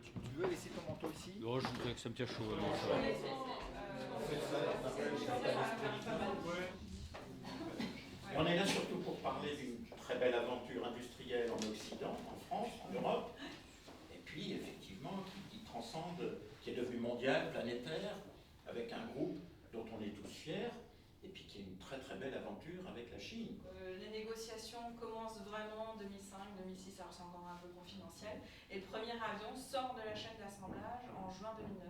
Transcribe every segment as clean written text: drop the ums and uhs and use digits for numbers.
Tu veux laisser ton manteau ici? Non, je dirais que ça me tient chaud. Non, ça va. On est là surtout pour parler d'une très belle aventure industrielle en Occident, en France, en Europe, et puis effectivement qui transcende, qui est devenu mondial, planétaire, avec un groupe dont on est tous fiers, et puis qui est une très très belle aventure avec la Chine. Les négociations commencent vraiment en 2005, 2006, alors c'est encore un peu confidentiel, et le premier avion sort de la chaîne d'assemblage en juin 2009.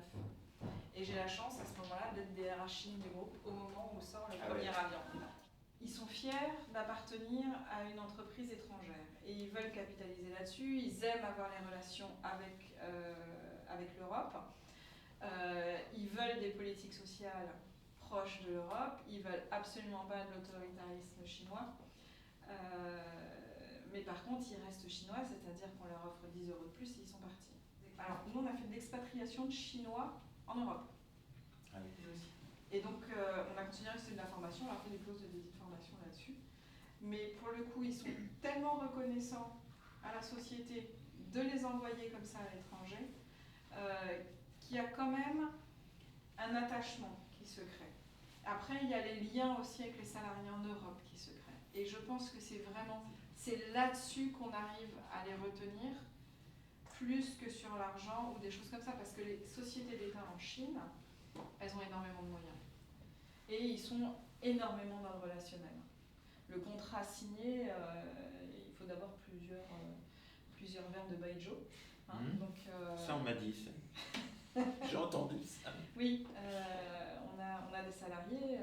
Et j'ai la chance à ce moment-là d'être DRH Chine du groupe au moment où sort le premier avion. Ils sont fiers d'appartenir à une entreprise étrangère et ils veulent capitaliser là-dessus, ils aiment avoir les relations avec l'Europe, ils veulent des politiques sociales proches de l'Europe, ils veulent absolument pas de l'autoritarisme chinois, mais par contre ils restent chinois, c'est-à-dire qu'on leur offre 10 € de plus et ils sont partis. Alors nous on a fait de l'expatriation de Chinois en Europe. Ah oui. Et donc, on a continué à rester de la formation, on a fait des clauses de formation là-dessus. Mais pour le coup, ils sont tellement reconnaissants à la société de les envoyer comme ça à l'étranger, qu'il y a quand même un attachement qui se crée. Après, il y a les liens aussi avec les salariés en Europe qui se créent. Et je pense que c'est là-dessus qu'on arrive à les retenir, plus que sur l'argent ou des choses comme ça, parce que les sociétés d'État en Chine, elles ont énormément de moyens. Et ils sont énormément dans le relationnel. Le contrat signé, il faut d'abord plusieurs verres de baijiu. Hein, donc, ça, on m'a dit ça. J'ai entendu ça. Oui, on a des salariés.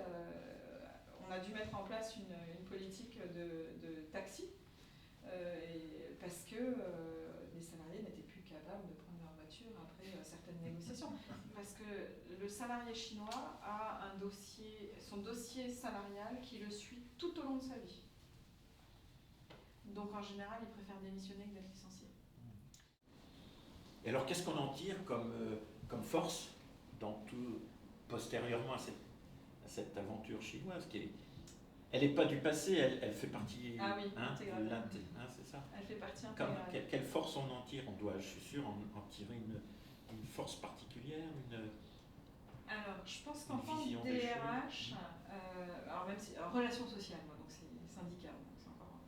On a dû mettre en place une politique de taxi parce que les salariés n'étaient plus capables de prendre leur voiture après certaines négociations. Parce que le salarié chinois a son dossier salarial qui le suit tout au long de sa vie. Donc en général, il préfère démissionner que d'être licencié. Et alors, qu'est-ce qu'on en tire comme force postérieurement à cette aventure chinoise elle n'est pas du passé, elle fait partie. Ah oui, intégralement. C'est ça. Elle fait partie intégrale. Quelle force on en tire? On doit, je suis sûr, en tirer une force particulière, Alors, je pense qu'en tant que DRH, alors même si, relations sociales, moi, donc c'est syndical, donc c'est encore.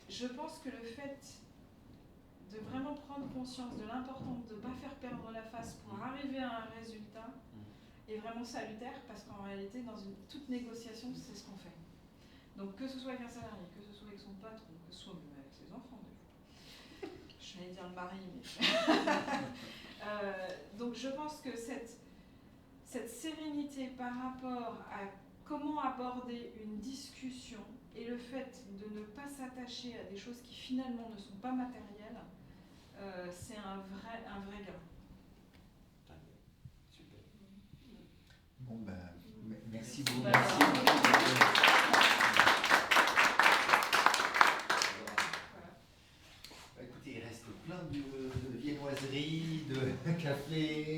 Je pense que le fait de vraiment prendre conscience de l'importance de ne pas faire perdre la face pour arriver à un résultat est vraiment salutaire, parce qu'en réalité, dans toute négociation, c'est ce qu'on fait. Donc, que ce soit avec un salarié, que ce soit avec son patron, que ce soit même avec ses enfants, des fois. Je vais dire le mari, mais. Donc je pense que cette sérénité par rapport à comment aborder une discussion et le fait de ne pas s'attacher à des choses qui finalement ne sont pas matérielles, c'est un vrai gain. Super. Bon ben, merci beaucoup. Merci. Écoutez, il reste plein de viennoiseries, de café,